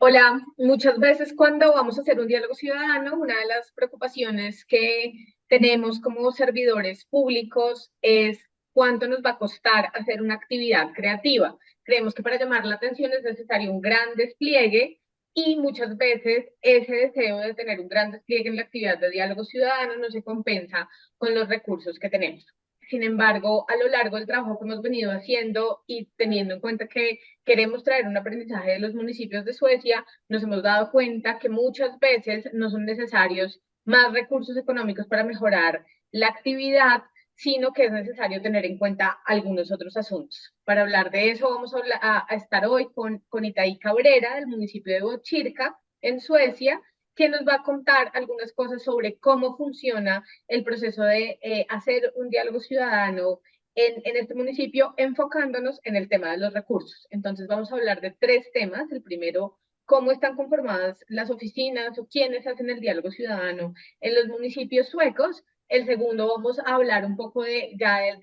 Hola, muchas veces cuando vamos a hacer un diálogo ciudadano, una de las preocupaciones que tenemos como servidores públicos es cuánto nos va a costar hacer una actividad creativa. Creemos que para llamar la atención es necesario un gran despliegue y muchas veces ese deseo de tener un gran despliegue en la actividad de diálogo ciudadano no se compensa con los recursos que tenemos. Sin embargo, a lo largo del trabajo que hemos venido haciendo y teniendo en cuenta que queremos traer un aprendizaje de los municipios de Suecia, nos hemos dado cuenta que muchas veces no son necesarios más recursos económicos para mejorar la actividad, sino que es necesario tener en cuenta algunos otros asuntos. Para hablar de eso, vamos a estar hoy con Itaí Cabrera, del municipio de Botkyrka, en Suecia, que nos va a contar algunas cosas sobre cómo funciona el proceso de hacer un diálogo ciudadano este municipio, enfocándonos en el tema de los recursos. Entonces vamos a hablar de tres temas. El primero, cómo están conformadas las oficinas o quiénes hacen el diálogo ciudadano en los municipios suecos. El segundo, vamos a hablar un poco de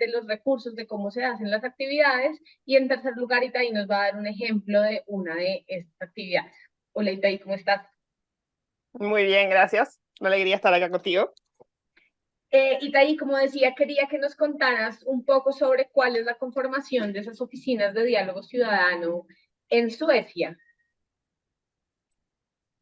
los recursos, de cómo se hacen las actividades. Y en tercer lugar, Itaí nos va a dar un ejemplo de una de estas actividades. Hola Itaí, ¿cómo estás? Muy bien, gracias. Una alegría estar acá contigo. Itaí, como decía, quería que nos contaras un poco sobre cuál es la conformación de esas oficinas de diálogo ciudadano en Suecia.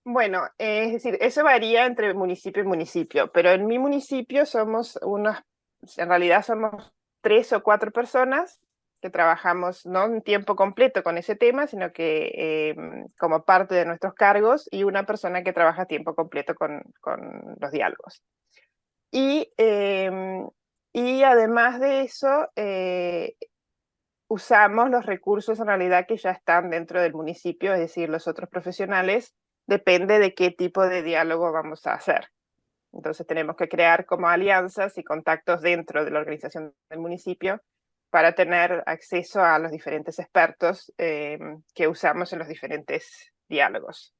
Bueno, es decir, eso varía entre municipio y municipio, pero en mi municipio somos en realidad somos 3 o 4 personas que trabajamos no en tiempo completo con ese tema, sino que como parte de nuestros cargos y una persona que trabaja a tiempo completo con los diálogos. Y, y además de eso, usamos los recursos en realidad que ya están dentro del municipio, es decir, los otros profesionales, depende de qué tipo de diálogo vamos a hacer. Entonces tenemos que crear como alianzas y contactos dentro de la organización del municipio para tener acceso a los diferentes expertos que usamos en los diferentes diálogos.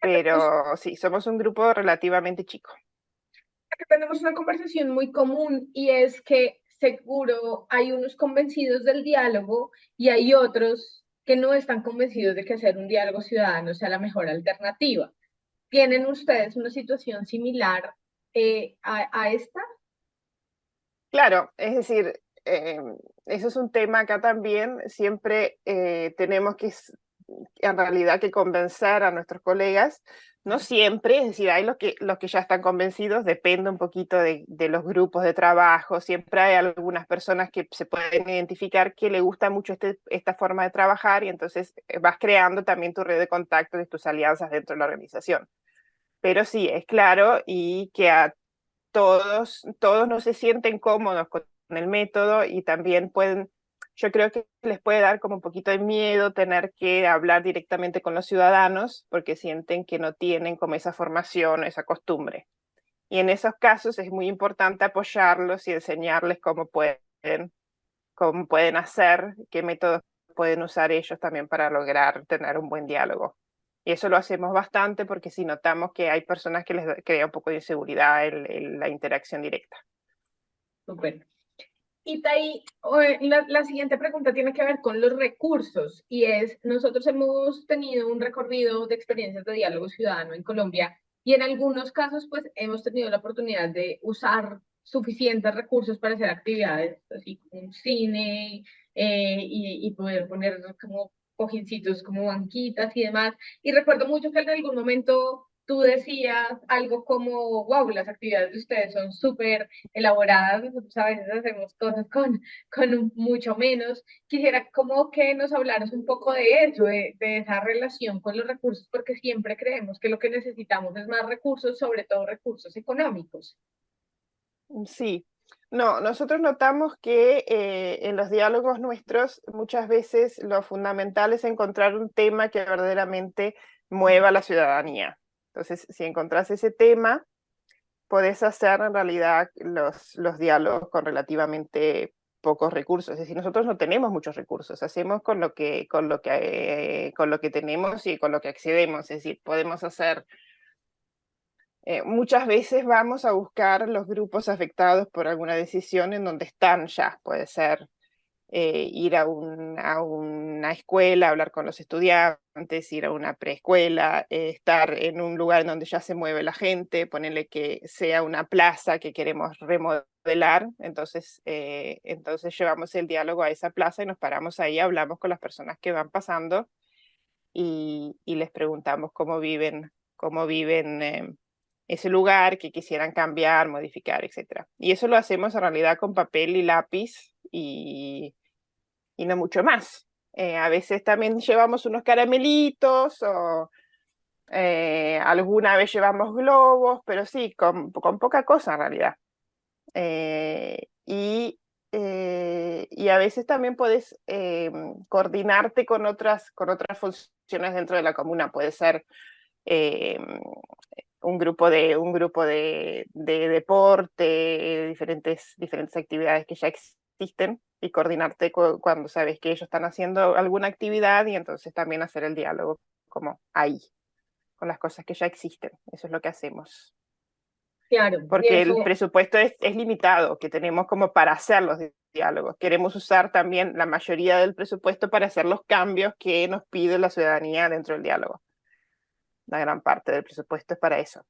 Pero sí, somos un grupo relativamente chico. Tenemos una conversación muy común y es que seguro hay unos convencidos del diálogo y hay otros que no están convencidos de que hacer un diálogo ciudadano sea la mejor alternativa. ¿Tienen ustedes una situación similar a esta? Claro, es decir, eso es un tema acá también. Siempre tenemos en realidad que convencer a nuestros colegas. No siempre, es decir, hay los que ya están convencidos, depende un poquito de los grupos de trabajo. Siempre hay algunas personas que se pueden identificar que le gusta mucho esta forma de trabajar y entonces vas creando también tu red de contactos y tus alianzas dentro de la organización. Pero sí, es claro y que a todos no se sienten cómodos con el método y también yo creo que les puede dar como un poquito de miedo tener que hablar directamente con los ciudadanos porque sienten que no tienen como esa formación, esa costumbre. Y en esos casos es muy importante apoyarlos y enseñarles cómo pueden hacer, qué métodos pueden usar ellos también para lograr tener un buen diálogo. Y eso lo hacemos bastante porque si notamos que hay personas que les crea un poco de inseguridad la interacción directa. Súper. Itaí, la siguiente pregunta tiene que ver con los recursos y es, nosotros hemos tenido un recorrido de experiencias de diálogo ciudadano en Colombia y en algunos casos pues hemos tenido la oportunidad de usar suficientes recursos para hacer actividades así como un cine y poder poner como cojincitos como banquitas y demás. Y recuerdo mucho que en algún momento tú decías algo como, wow, las actividades de ustedes son súper elaboradas, nosotros a veces hacemos cosas con mucho menos. Quisiera como que nos hablaras un poco de eso, de esa relación con los recursos, porque siempre creemos que lo que necesitamos es más recursos, sobre todo recursos económicos. Sí, no, nosotros notamos que en los diálogos nuestros muchas veces lo fundamental es encontrar un tema que verdaderamente mueva a la ciudadanía. Entonces, si encontrás ese tema, podés hacer en realidad los diálogos con relativamente pocos recursos. Es decir, nosotros no tenemos muchos recursos, hacemos con lo que tenemos y con lo que accedemos. Es decir, podemos hacer, muchas veces vamos a buscar los grupos afectados por alguna decisión en donde están ya. Puede ser ir a una escuela, hablar con los estudiantes, ir a una preescuela, estar en un lugar en donde ya se mueve la gente, ponerle que sea una plaza que queremos remodelar, entonces llevamos el diálogo a esa plaza y nos paramos ahí, hablamos con las personas que van pasando y les preguntamos cómo viven ese lugar, que quisieran cambiar, modificar, etc. Y eso lo hacemos en realidad con papel y lápiz y no mucho más. A veces también llevamos unos caramelitos o alguna vez llevamos globos, pero sí, con poca cosa en realidad. Y a veces también puedes coordinarte con otras funciones dentro de la comuna. Puede ser eh, un grupo de deporte, diferentes actividades que ya existen y coordinarte cuando sabes que ellos están haciendo alguna actividad y entonces también hacer el diálogo como ahí, con las cosas que ya existen. Eso es lo que hacemos. Claro, y Porque el eso, presupuesto es limitado, que tenemos como para hacer los diálogos. Queremos usar también la mayoría del presupuesto para hacer los cambios que nos pide la ciudadanía dentro del diálogo. La gran parte del presupuesto es para eso.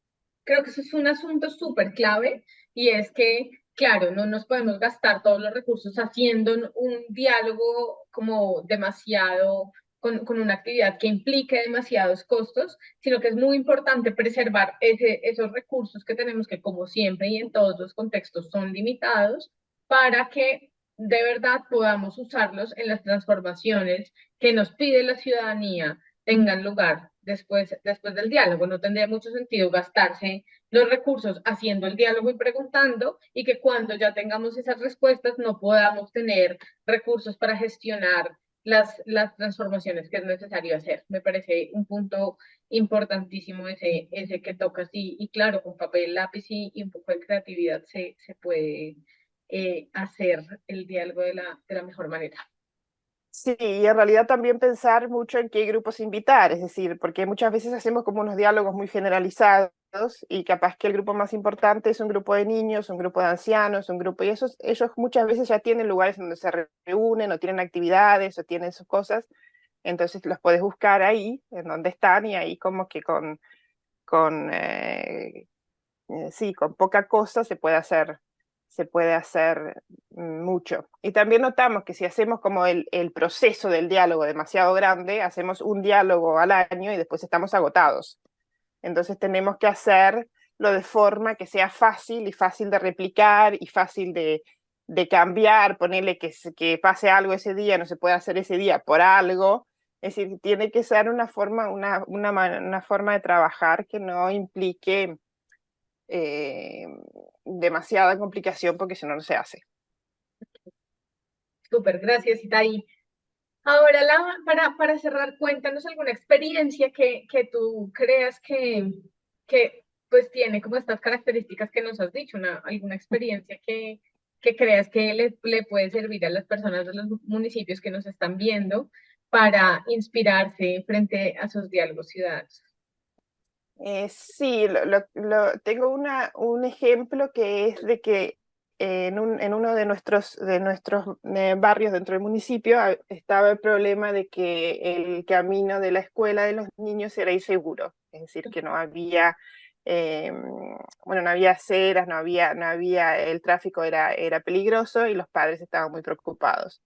creo que eso es un asunto súper clave y es que, claro, no nos podemos gastar todos los recursos haciendo un diálogo como demasiado, con una actividad que implique demasiados costos, sino que es muy importante preservar esos recursos que tenemos, que como siempre y en todos los contextos son limitados, para que de verdad podamos usarlos en las transformaciones que nos pide la ciudadanía tengan lugar después del diálogo. No tendría mucho sentido gastarse los recursos haciendo el diálogo y preguntando y que cuando ya tengamos esas respuestas no podamos tener recursos para gestionar las transformaciones que es necesario hacer. Me parece un punto importantísimo ese que tocas y claro, con papel, lápiz y un poco de creatividad se puede hacer el diálogo de la mejor manera. Sí, y en realidad también pensar mucho en qué grupos invitar, es decir, porque muchas veces hacemos como unos diálogos muy generalizados y capaz que el grupo más importante es un grupo de niños, un grupo de ancianos, un grupo, y ellos muchas veces ya tienen lugares donde se reúnen o tienen actividades o tienen sus cosas, entonces los puedes buscar ahí, en donde están, y ahí como que con, sí, con poca cosa se puede hacer mucho. Y también notamos que si hacemos como el proceso del diálogo demasiado grande, hacemos un diálogo al año y después estamos agotados. Entonces tenemos que hacerlo de forma que sea fácil y fácil de replicar y fácil de cambiar, ponerle que pase algo ese día, no se puede hacer ese día por algo. Es decir, tiene que ser una forma de trabajar que no implique eh, demasiada complicación porque si no, no se hace. Súper, gracias, Itaí. Ahora, para cerrar, cuéntanos alguna experiencia que tú creas que pues tiene como estas características que nos has dicho, alguna experiencia que creas que le puede servir a las personas de los municipios que nos están viendo para inspirarse frente a sus diálogos ciudadanos. Sí, tengo un ejemplo que es de que en uno de nuestros barrios dentro del municipio estaba el problema de que el camino de la escuela de los niños era inseguro, es decir, que no había, eh, bueno, no había aceras, no había, el tráfico era peligroso y los padres estaban muy preocupados.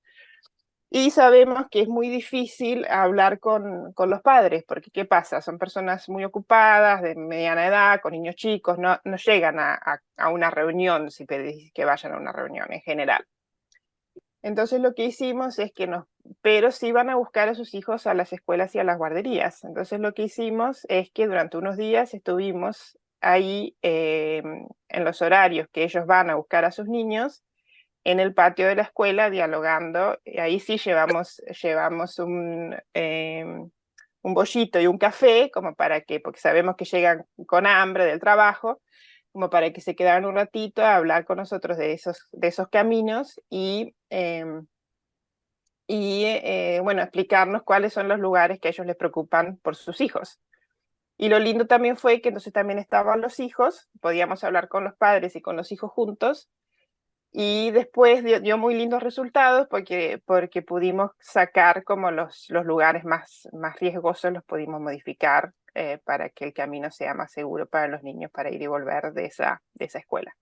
Y sabemos que es muy difícil hablar con los padres, porque ¿qué pasa? Son personas muy ocupadas, de mediana edad, con niños chicos, no llegan a una reunión si pedís que vayan a una reunión en general. Entonces lo que hicimos es pero sí van a buscar a sus hijos a las escuelas y a las guarderías. Entonces lo que hicimos es que durante unos días estuvimos ahí en los horarios que ellos van a buscar a sus niños en el patio de la escuela dialogando. Y ahí sí llevamos un bollito y un café, como para que, porque sabemos que llegan con hambre del trabajo, como para que se quedaran un ratito a hablar con nosotros de esos caminos y bueno, explicarnos cuáles son los lugares que a ellos les preocupan por sus hijos. Y lo lindo también fue que entonces también estaban los hijos, podíamos hablar con los padres y con los hijos juntos, Y después dio muy lindos resultados porque pudimos sacar como los lugares más riesgosos, los pudimos modificar para que el camino sea más seguro para los niños para ir y volver de esa escuela.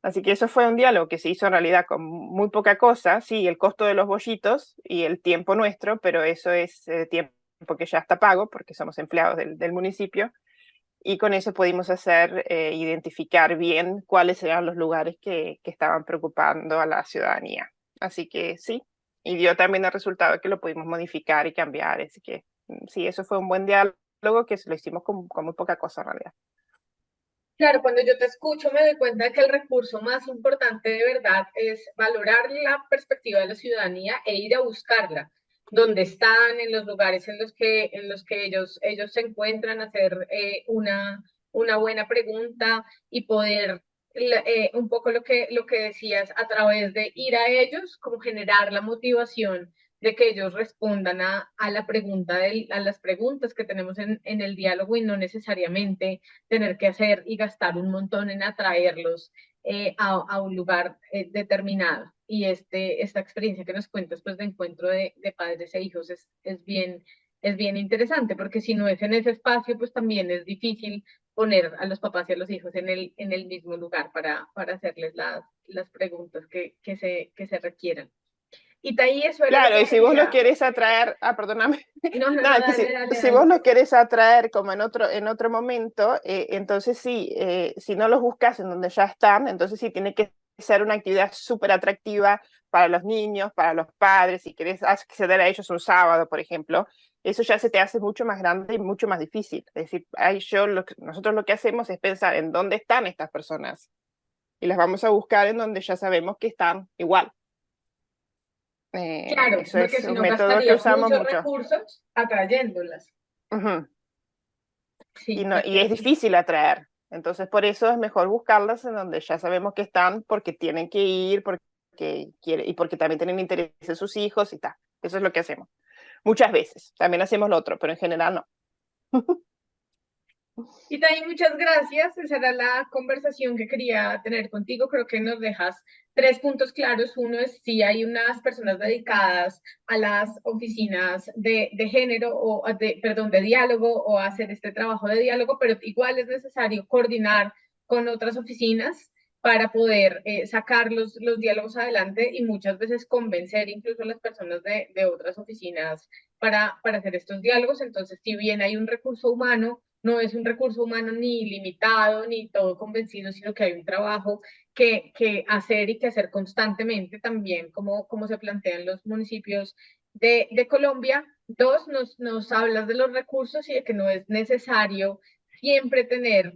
Así que eso fue un diálogo que se hizo en realidad con muy poca cosa, sí, el costo de los bollitos y el tiempo nuestro, pero eso es tiempo que ya está pago porque somos empleados del municipio y con eso pudimos hacer, identificar bien cuáles eran los lugares que estaban preocupando a la ciudadanía. Así que sí, y dio también el resultado que lo pudimos modificar y cambiar, así que sí, eso fue un buen diálogo que lo hicimos con muy poca cosa en realidad. Claro, cuando yo te escucho me doy cuenta de que el recurso más importante de verdad es valorar la perspectiva de la ciudadanía e ir a buscarla, donde están, en los lugares en los que ellos se encuentran, hacer una buena pregunta y poder, un poco lo que decías, a través de ir a ellos, como generar la motivación de que ellos respondan a la pregunta a las preguntas que tenemos en el diálogo y no necesariamente tener que hacer y gastar un montón en atraerlos a un lugar determinado. Y esta experiencia que nos cuentas pues, de encuentro de padres e hijos es bien interesante, porque si no es en ese espacio, pues también es difícil poner a los papás y a los hijos en el mismo lugar para hacerles las preguntas que se requieran. Y de ahí eso era lo Claro, que y si vos lo quería. querés atraer, perdóname, No, no, no, nada, que dale, si, dale, si vos dale. lo querés atraer como en otro momento, entonces sí, si no los buscas en donde ya están, entonces sí tiene que ser una actividad súper atractiva para los niños, para los padres, si querés acceder a ellos un sábado, por ejemplo, eso ya se te hace mucho más grande y mucho más difícil. Es decir, nosotros lo que hacemos es pensar en dónde están estas personas y las vamos a buscar en donde ya sabemos que están igual. Claro, Eso porque es si un no método que gastaría usamos muchos mucho. recursos atrayéndolas. Ujú. Y, Sí, no, y es difícil atraer. Entonces, por eso es mejor buscarlas en donde ya sabemos que están, porque tienen que ir, y porque también tienen interés en sus hijos y tal. Eso es lo que hacemos. Muchas veces. También hacemos lo otro, pero en general no. y también muchas gracias. Esa era la conversación que quería tener contigo. Creo que nos dejas 3 puntos claros. Uno es si hay unas personas dedicadas a las oficinas de género o perdón, de diálogo o a hacer este trabajo de diálogo, pero igual es necesario coordinar con otras oficinas para poder sacar los diálogos adelante y muchas veces convencer incluso a las personas de otras oficinas para hacer estos diálogos. Entonces, si bien hay un recurso humano, no es un recurso humano ni limitado ni todo convencido, sino que hay un trabajo que hacer y que hacer constantemente también, como se plantean los municipios de Colombia. Dos, nos hablas de los recursos y de que no es necesario siempre tener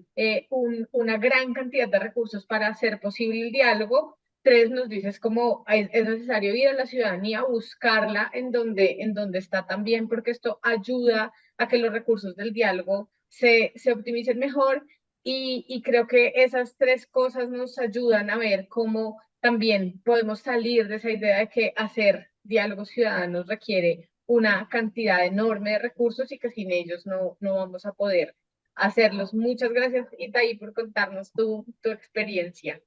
una gran cantidad de recursos para hacer posible el diálogo. Tres, nos dices cómo es necesario ir a la ciudadanía, buscarla en donde está también, porque esto ayuda a que los recursos del diálogo se optimicen mejor y creo que esas 3 cosas nos ayudan a ver cómo también podemos salir de esa idea de que hacer diálogos ciudadanos requiere una cantidad enorme de recursos y que sin ellos no vamos a poder hacerlos. Muchas gracias, Itaí, por contarnos tu experiencia.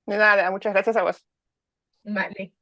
De nada, muchas gracias a vos. Vale.